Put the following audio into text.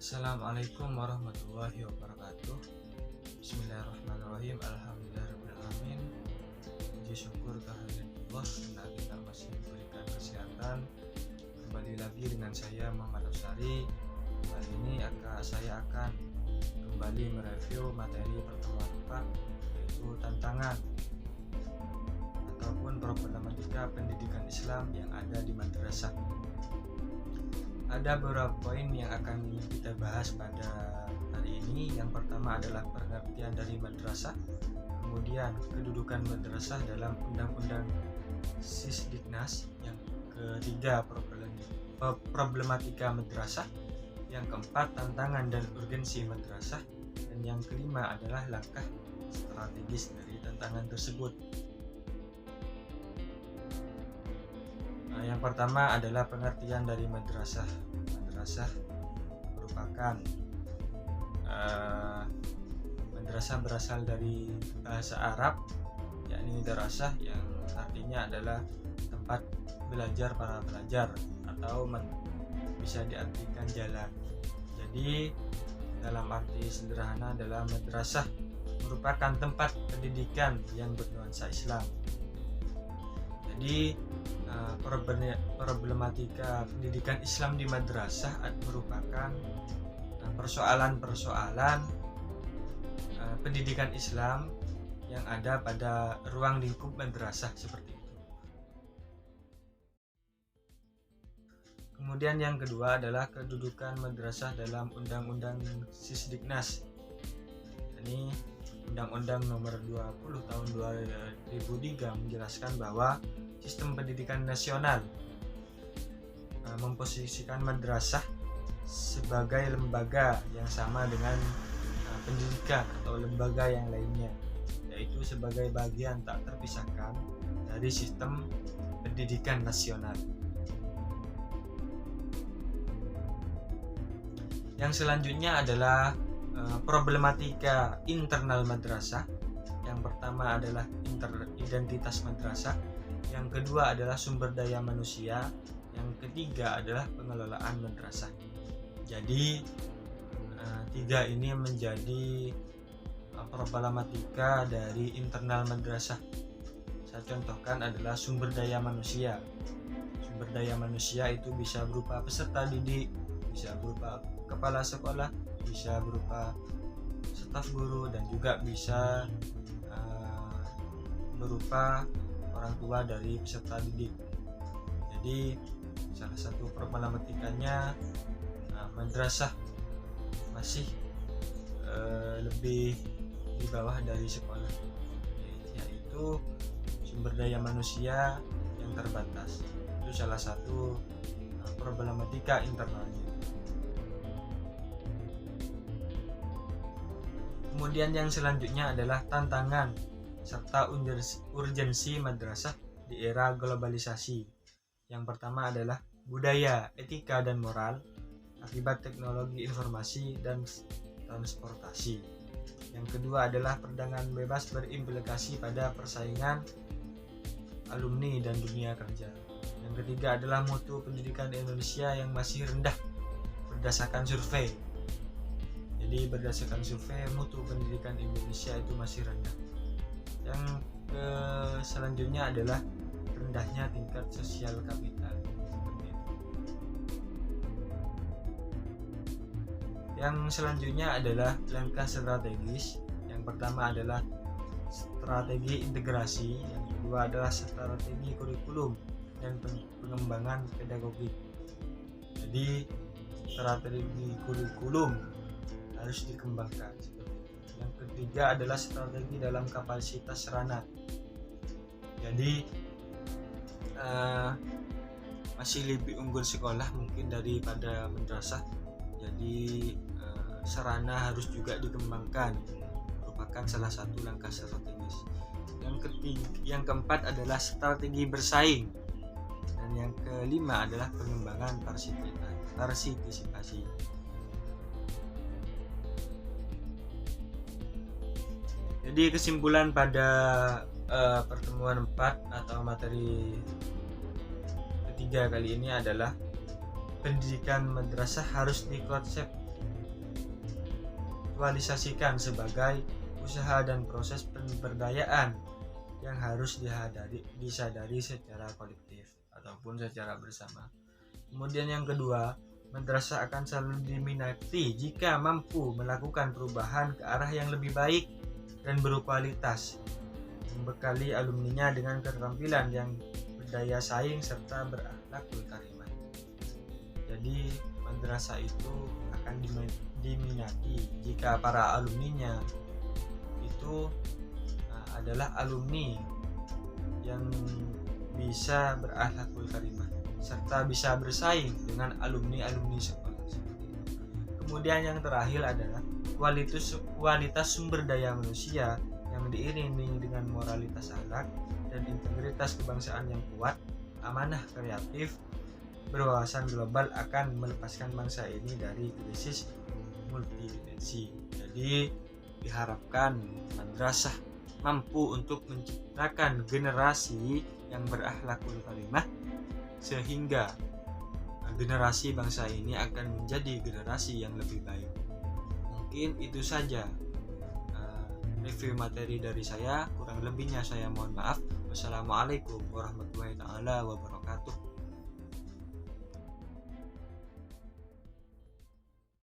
Assalamualaikum warahmatullahi wabarakatuh. Bismillahirrahmanirrahim. Alhamdulillahirrahmanirrahim. Puji syukur kehadirat Allah karena kita masih diberikan kesehatan. Kembali lagi dengan saya Muhammad Usari. Kali ini saya akan kembali mereview materi pertemuan 4, yaitu tantangan ataupun problematika pendidikan Islam yang ada di madrasah. Ada beberapa poin yang akan kita bahas pada hari ini. Yang pertama adalah pengertian dari madrasah, kemudian kedudukan madrasah dalam Undang-Undang Sisdiknas, yang ketiga problematika madrasah, yang keempat tantangan dan urgensi madrasah, dan yang kelima adalah langkah strategis dari tantangan tersebut. Yang pertama adalah pengertian dari madrasah. Madrasah merupakan madrasah berasal dari bahasa Arab, yakni darasah, yang artinya adalah tempat belajar para pelajar, atau bisa diartikan jalan. Jadi dalam arti sederhana adalah madrasah merupakan tempat pendidikan yang bernuansa Islam. Jadi problematika pendidikan Islam di madrasah merupakan persoalan-persoalan pendidikan Islam yang ada pada ruang lingkup madrasah seperti itu. Kemudian yang kedua adalah kedudukan madrasah dalam Undang-Undang Sisdiknas. Ini Undang-Undang Nomor 20 Tahun 2003 menjelaskan bahwa sistem pendidikan nasional memposisikan madrasah sebagai lembaga yang sama dengan pendidikan atau lembaga yang lainnya, yaitu sebagai bagian tak terpisahkan dari sistem pendidikan nasional. Yang selanjutnya adalah problematika internal madrasah. Yang pertama adalah identitas madrasah, yang kedua adalah sumber daya manusia, yang ketiga adalah pengelolaan madrasah. Jadi tiga ini menjadi problematika dari internal madrasah. Saya contohkan adalah sumber daya manusia. Sumber daya manusia itu bisa berupa peserta didik, bisa berupa kepala sekolah, bisa berupa staf guru, dan juga bisa berupa orang tua dari peserta didik. Jadi salah satu problematikanya madrasah masih lebih di bawah dari sekolah, yaitu sumber daya manusia yang terbatas. Itu salah satu problematika internalnya. Kemudian yang selanjutnya adalah tantangan serta urgensi madrasah di era globalisasi. Yang pertama adalah budaya, etika, dan moral akibat teknologi informasi dan transportasi. Yang kedua adalah perdagangan bebas berimplikasi pada persaingan alumni dan dunia kerja. Yang ketiga adalah mutu pendidikan di Indonesia yang masih rendah berdasarkan survei. Jadi berdasarkan survei, mutu pendidikan Indonesia itu masih rendah. Yang selanjutnya adalah rendahnya tingkat sosial kapital. Yang selanjutnya adalah langkah strategis. Yang pertama adalah strategi integrasi, yang kedua adalah strategi kurikulum dan pengembangan pedagogik. Jadi strategi kurikulum harus dikembangkan. Yang ketiga adalah strategi dalam kapasitas sarana. Jadi masih lebih unggul sekolah mungkin daripada madrasah. Jadi sarana harus juga dikembangkan, merupakan salah satu langkah strategis. Yang keempat adalah strategi bersaing, dan yang kelima adalah pengembangan partisipasi. Jadi kesimpulan pada pertemuan 4 atau materi ketiga kali ini adalah pendidikan madrasah harus dikonsep visualisasikan sebagai usaha dan proses pemberdayaan yang harus disadari secara kolektif ataupun secara bersama. Kemudian yang kedua, madrasah akan selalu diminati jika mampu melakukan perubahan ke arah yang lebih baik dan berkualitas, membekali alumninya dengan keterampilan yang berdaya saing serta berakhlakul karimah. Jadi madrasah itu akan diminati jika para alumninya itu adalah alumni yang bisa berakhlakul karimah serta bisa bersaing dengan alumni-alumni sekolah. Kemudian yang terakhir adalah kualitas sumber daya manusia yang diiringi dengan moralitas akhlak dan integritas kebangsaan yang kuat, amanah kreatif, berwawasan global akan melepaskan bangsa ini dari krisis multidimensi. Jadi diharapkan madrasah mampu untuk menciptakan generasi yang berakhlakul karimah sehingga generasi bangsa ini akan menjadi generasi yang lebih baik. Mungkin itu saja review materi dari saya, kurang lebihnya saya mohon maaf. Wassalamualaikum warahmatullahi wabarakatuh.